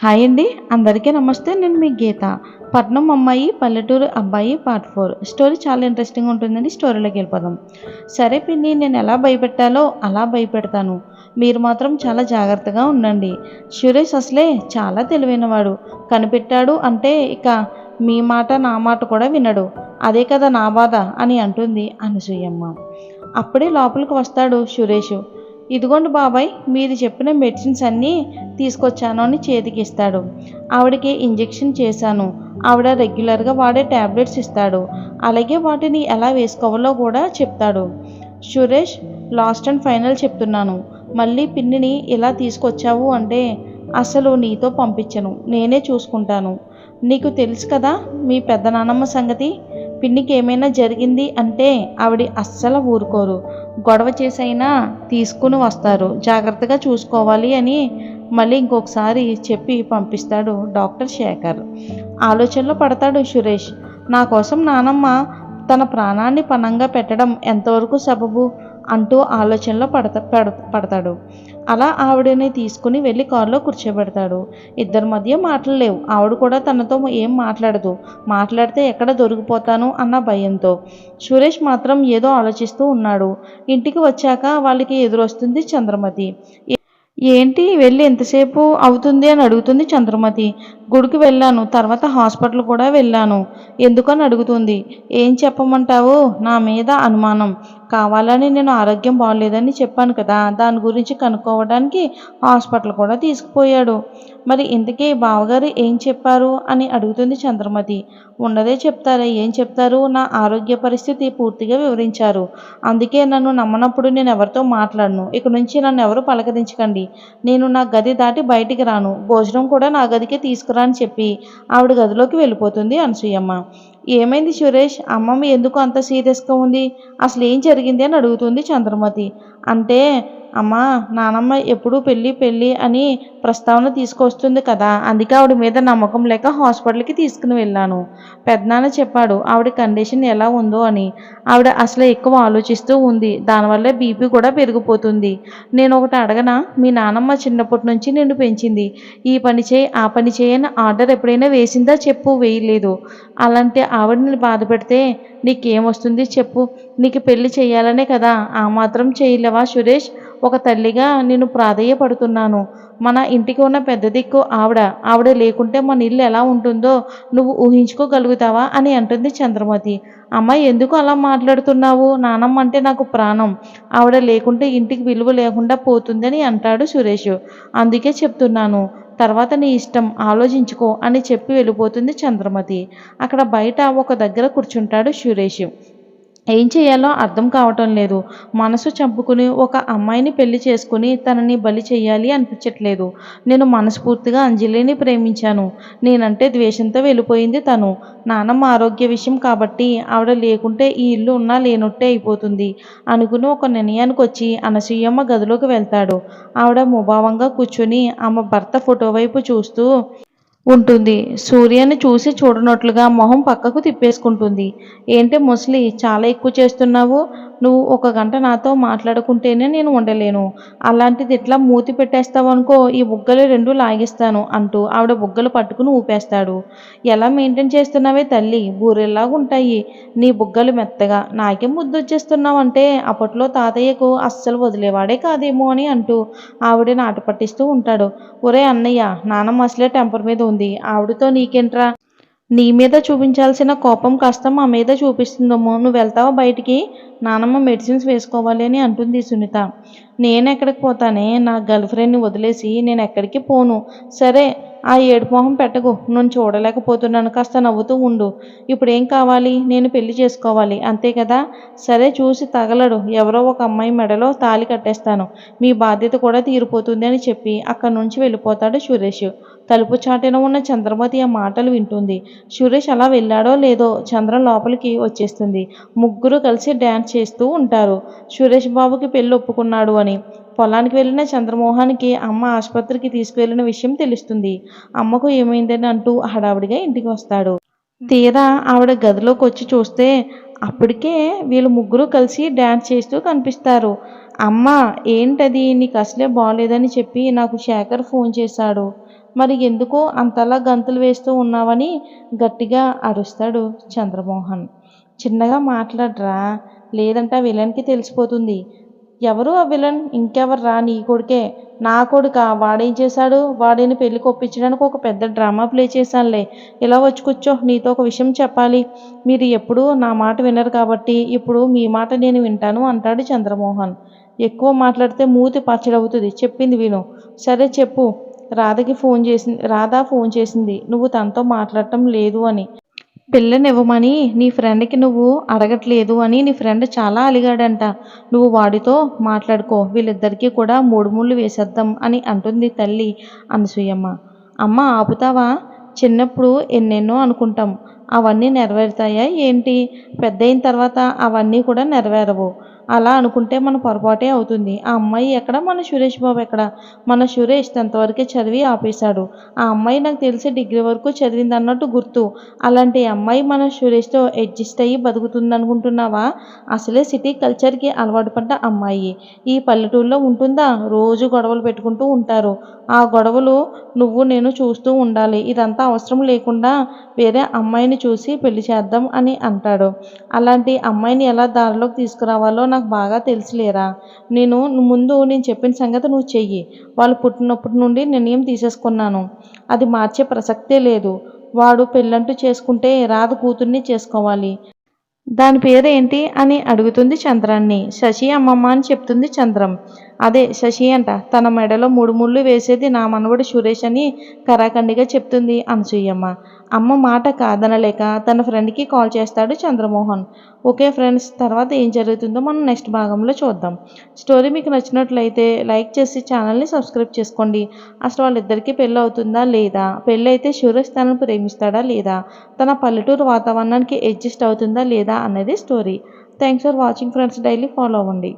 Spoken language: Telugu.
హాయ్ అండి, అందరికీ నమస్తే. నేను మీ గీత. పట్నం అమ్మాయి పల్లెటూరు అబ్బాయి పార్ట్ 4 స్టోరీ చాలా ఇంట్రెస్టింగ్ ఉంటుందండి. స్టోరీలోకి వెళ్ళిపోదాం. సరే పిన్ని, నేను ఎలా భయపెట్టాలో అలా భయపెడతాను. మీరు మాత్రం చాలా జాగ్రత్తగా ఉండండి. సురేష్ అసలే చాలా తెలివైనవాడు. కనిపెట్టాడు అంటే ఇక మీ మాట నా మాట కూడా వినడు. అదే కదా నా బాధ అని అంటుంది అనసూయమ్మ. అప్పుడే లోపలికి వస్తాడు సురేష్. ఇదిగోండి బాబాయ్, మీరు చెప్పిన మెడిసిన్స్ అన్నీ తీసుకొచ్చాను అని చేతికిస్తాడు. ఆవిడకి ఇంజెక్షన్ చేశాను. ఆవిడ రెగ్యులర్గా వాడే ట్యాబ్లెట్స్ ఇస్తాడు. అలాగే వాటిని ఎలా వేసుకోవాలో కూడా చెప్తాడు. సురేష్, లాస్ట్ అండ్ ఫైనల్ చెప్తున్నాను. మళ్ళీ పిన్నిని ఇలా తీసుకొచ్చావు అంటే అసలు నీతో పంపించను, నేనే చూసుకుంటాను. నీకు తెలుసు కదా మీ పెద్ద నాన్నమ్మ సంగతి. పిన్నికి ఏమైనా జరిగింది అంటే ఆవిడ అస్సలు ఊరుకోరు. గొడవ చేసైనా తీసుకుని వస్తారు. జాగ్రత్తగా చూసుకోవాలి అని మళ్ళీ ఇంకొకసారి చెప్పి పంపిస్తాడు డాక్టర్ శేఖర్. ఆలోచనలో పడతాడు సురేష్. నా కోసం నానమ్మ తన ప్రాణాన్ని పణంగా పెట్టడం ఎంతవరకు సబబు అంటూ ఆలోచనలో పడతాడు. అలా ఆవిడని తీసుకుని వెళ్ళి కారులో కూర్చోబెడతాడు. ఇద్దరి మధ్య మాటలు లేవు. ఆవిడ కూడా తనతో ఏం మాట్లాడదు. మాట్లాడితే ఎక్కడ దొరికిపోతాను అన్న భయంతో. సురేష్ మాత్రం ఏదో ఆలోచిస్తూ ఉన్నాడు. ఇంటికి వచ్చాక వాళ్ళకి ఎదురొస్తుంది చంద్రమతి. ఏంటి వెళ్ళి ఎంతసేపు అవుతుంది అని అడుగుతుంది చంద్రమతి. గుడికి వెళ్ళాను, తర్వాత హాస్పిటల్ కూడా వెళ్ళాను. ఎందుకని అడుగుతుంది. ఏం చెప్పమంటావు, నా మీద అనుమానం. కావాలని నేను ఆరోగ్యం బాగోలేదని చెప్పాను కదా, దాని గురించి కనుక్కోవడానికి హాస్పిటల్ కూడా తీసుకుపోయాడు. మరి ఇంతకీ బావగారు ఏం చెప్పారు అని అడుగుతుంది చంద్రమతి. ఉన్నదే చెప్తారా, ఏం చెప్తారు, నా ఆరోగ్య పరిస్థితి పూర్తిగా వివరించారు. అందుకే నన్ను నమ్మనప్పుడు నేను ఎవరితో మాట్లాడను. ఇక నుంచి నన్ను ఎవరు పలకరించకండి. నేను నా గది దాటి బయటికి రాను. భోజనం కూడా నా గదికే తీసుకురా అని చెప్పి ఆవిడ గదిలోకి వెళ్ళిపోతుంది అనసూయమ్మ. ఏమైంది సురేష్, అమ్మమ్మ ఎందుకు అంత సీరియస్గా ఉంది, అసలు ఏం జరిగింది అని అడుగుతుంది చంద్రమతి. అంటే అమ్మా, నానమ్మ ఎప్పుడూ పెళ్ళి అని ప్రస్తావన తీసుకొస్తుంది కదా, అందుకే ఆవిడ మీద నమ్మకం లేక హాస్పిటల్కి తీసుకుని వెళ్ళాను. పెద్దనాన్న చెప్పాడు ఆవిడ కండిషన్ ఎలా ఉందో అని. ఆవిడ అసలు ఎక్కువ ఆలోచిస్తూ ఉంది. దానివల్లే బీపీ కూడా పెరిగిపోతుంది. నేను ఒకటి అడగనా, మీ నానమ్మ చిన్నప్పటి నుంచి నిన్ను పెంచింది. ఈ పని చేయి ఆ పని చేయని ఆర్డర్ ఎప్పుడైనా వేసిందా చెప్పు, వేయలేదు. అలాంటి ఆవిడని బాధ పెడితే నీకేమొస్తుంది చెప్పు. నీకు పెళ్లి చేయాలనే కదా, ఆ మాత్రం చేయలేవా సురేష్? ఒక తల్లిగా నేను ప్రాధేయపడుతున్నాను. మన ఇంటికి ఉన్న పెద్ద దిక్కు ఆవిడ లేకుంటే మన ఇల్లు ఎలా ఉంటుందో నువ్వు ఊహించుకోగలుగుతావా అని అంటుంది చంద్రమతి. అమ్మ, ఎందుకు అలా మాట్లాడుతున్నావు, నానమ్మ అంటే నాకు ప్రాణం. ఆవిడ లేకుంటే ఇంటికి విలువ లేకుండా పోతుందని అంటాడు సురేష్. అందుకే చెప్తున్నాను, తర్వాత నీ ఇష్టం, ఆలోచించుకో అని చెప్పి వెళ్ళిపోతుంది చంద్రమతి. అక్కడ బయట ఒక దగ్గర కూర్చుంటాడు సురేష్. ఏం చేయాలో అర్థం కావటం లేదు. మనసు చంపుకుని ఒక అమ్మాయిని పెళ్లి చేసుకుని తనని బలి చెయ్యాలి అనిపించట్లేదు. నేను మనస్ఫూర్తిగా అంజలిని ప్రేమించాను. నేనంటే ద్వేషంతో వెళ్ళిపోయింది తను. నానమ్మ ఆరోగ్య విషయం కాబట్టి ఆవిడ లేకుంటే ఈ ఇల్లు ఉన్నా లేనట్టే అయిపోతుంది అనుకుని ఒక నిర్ణయానికి వచ్చి అనసూయమ్మ గదిలోకి వెళ్తాడు. ఆవిడ ముభావంగా కూర్చుని ఆమె భర్త ఫోటో వైపు చూస్తూ ఉంటుంది. సూర్యని చూసి చూడనట్లుగా మొహం పక్కకు తిప్పేసుకుంటుంది. ఏంటి ముసలి, చాలా ఎక్కువ చేస్తున్నావు. నువ్వు ఒక గంట నాతో మాట్లాడుకుంటేనే నేను ఉండలేను. అలాంటిది ఇట్లా మూతి పెట్టేస్తావనుకో, ఈ బుగ్గలు రెండు లాగేస్తాను అంటూ ఆవిడ బుగ్గలు పట్టుకుని ఊపేస్తాడు. ఎలా మెయింటైన్ చేస్తున్నావే తల్లి, బూరెల్లాగా ఉంటాయి నీ బుగ్గలు మెత్తగా. నాకే ముద్దొచ్చేస్తున్నావంటే అప్పట్లో తాతయ్యకు అస్సలు వదిలేవాడే కాదేమో అని అంటూ ఆవిడని ఆట పట్టిస్తూ ఉంటాడు. ఒరే అన్నయ్య, నానమ్మ అసలే టెంపర్ మీద ఉంది. ఆవిడతో నీకేంట్రా? నీ మీద చూపించాల్సిన కోపం కాస్త మా మీద చూపిస్తుందేమో. నువ్వు వెళ్తావా బయటికి? నానమ్మ మెడిసిన్స్ వేసుకోవాలి అని అంటుంది సునీత. నేను ఎక్కడికి పోతానే, నా గర్ల్ ఫ్రెండ్ని వదిలేసి నేను ఎక్కడికి పోను. సరే, ఆ ఏడుపు మొహం పెట్టకు. నేను చూడలేకపోతున్నాను, కాస్త నవ్వుతూ ఉండు. ఇప్పుడు ఏం కావాలి? నేను పెళ్లి చేసుకోవాలి అంతే కదా. సరే, చూసి తగలడు, ఎవరో ఒక అమ్మాయి మెడలో తాళి కట్టేస్తాను. మీ బాధ్యత కూడా తీరిపోతుంది అని చెప్పి అక్కడి నుంచి వెళ్ళిపోతాడు సురేష్. తలుపు చాటున ఉన్న చంద్రమతి ఆ మాటలు వింటుంది. సురేష్ అలా వెళ్ళాడో లేదో చంద్ర లోపలికి వచ్చేస్తుంది. ముగ్గురు కలిసి డ్యాన్స్ చేస్తూ ఉంటారు. సురేష్ బాబుకి పెళ్ళి ఒప్పుకున్నాడు అని. పొలానికి వెళ్ళిన చంద్రమోహన్కి అమ్మ ఆసుపత్రికి తీసుకువెళ్ళిన విషయం తెలుస్తుంది. అమ్మకు ఏమైందని అంటూ హడావిడిగా ఇంటికి వస్తాడు. తీరా ఆవిడ గదిలోకి వచ్చి చూస్తే అప్పటికే వీళ్ళు ముగ్గురు కలిసి డ్యాన్స్ చేస్తూ కనిపిస్తారు. అమ్మ, ఏంటది, నీకు అసలే బాగోలేదని చెప్పి నాకు శేఖర్ ఫోన్ చేశాడు. మరి ఎందుకు అంతలా గంతులు వేస్తూ ఉన్నావని గట్టిగా అరుస్తాడు చంద్రమోహన్. చిన్నగా మాట్లాడరా, లేదంటే ఆ విలన్కి తెలిసిపోతుంది. ఎవరు ఆ విలన్? ఇంకెవర్రా, నీ కొడుకే. నా కొడుకా? వాడేం చేశాడు? వాడిని పెళ్ళికి ఒప్పించడానికి ఒక పెద్ద డ్రామా ప్లే చేశానులే. ఇలా వచ్చి కూర్చో, నీతో ఒక విషయం చెప్పాలి. మీరు ఎప్పుడూ నా మాట వినరు కాబట్టి ఇప్పుడు మీ మాట నేను వింటాను అంటాడు చంద్రమోహన్. ఎక్కువ మాట్లాడితే మూతి పచ్చడవుతుంది, చెప్పింది విను. సరే చెప్పు. రాధ ఫోన్ చేసింది నువ్వు తనతో మాట్లాడటం లేదు అని. పిల్లనివ్వమని నీ ఫ్రెండ్కి నువ్వు అడగట్లేదు అని నీ ఫ్రెండ్ చాలా అలిగాడంట. నువ్వు వాడితో మాట్లాడుకో, వీళ్ళిద్దరికీ కూడా మూడు ముళ్ళు వేసేద్దాం అని అంటుంది తల్లి అనసూయమ్మ. అమ్మ ఆపుతావా? చిన్నప్పుడు ఎన్నెన్నో అనుకుంటాం, అవన్నీ నెరవేరుతాయా ఏంటి? పెద్దయిన తర్వాత అవన్నీ కూడా నెరవేరవు. అలా అనుకుంటే మన పొరపాటే అవుతుంది. ఆ అమ్మాయి ఎక్కడ? మన సురేష్ బాబు ఎక్కడ? మన సురేష్ 10th వరకే చదివి ఆపేశాడు. ఆ అమ్మాయి నాకు తెలిసి డిగ్రీ వరకు చదివింది అన్నట్టు గుర్తు. అలాంటి అమ్మాయి మన సురేష్తో అడ్జస్ట్ అయ్యి బతుకుతుందనుకుంటున్నావా? అసలే సిటీ కల్చర్కి అలవాటు పడ్డ అమ్మాయి ఈ పల్లెటూరులో ఉంటుందా? రోజు గొడవలు పెట్టుకుంటూ ఉంటారు. ఆ గొడవలు నువ్వు నేను చూస్తూ ఉండాలి. ఇదంతా అవసరం లేకుండా వేరే అమ్మాయిని చూసి పెళ్లి చేద్దాం అని అంటాడు. అలాంటి అమ్మాయిని ఎలా దారిలోకి తీసుకురావాలో నాకు బాగా తెలుసులేరా. నేను చెప్పిన సంగతి నువ్వు చెయ్యి. వాళ్ళు పుట్టినప్పటి నుండి నిర్ణయం తీసేసుకున్నాను. అది మార్చే ప్రసక్తే లేదు. వాడు పెళ్ళంటూ చేసుకుంటే రాధ కూతుర్ని చేసుకోవాలి. దాని పేరేంటి అని అడుగుతుంది చంద్రాన్ని. శశి అమ్మమ్మ అని చెప్తుంది చంద్రం. అదే శశి అంట. తన మెడలో మూడు ముళ్ళు వేసేది నా మనవడు సురేష్ అని కరాఖండిగా చెప్తుంది అనసూయమ్మ. అమ్మ మాట కాదనలేక తన ఫ్రెండ్కి కాల్ చేస్తాడు చంద్రమోహన్. ఓకే ఫ్రెండ్స్, తర్వాత ఏం జరుగుతుందో మనం నెక్స్ట్ భాగంలో చూద్దాం. స్టోరీ మీకు నచ్చినట్లయితే లైక్ చేసి ఛానల్ని సబ్స్క్రైబ్ చేసుకోండి. అసలు వాళ్ళిద్దరికీ పెళ్ళి అవుతుందా లేదా? పెళ్ళి అయితే సురేష్ తనను ప్రేమిస్తాడా లేదా? తన పల్లెటూరు వాతావరణానికి అడ్జస్ట్ అవుతుందా లేదా అన్నది story. Thanks for watching friends. Daily follow అవ్వండి.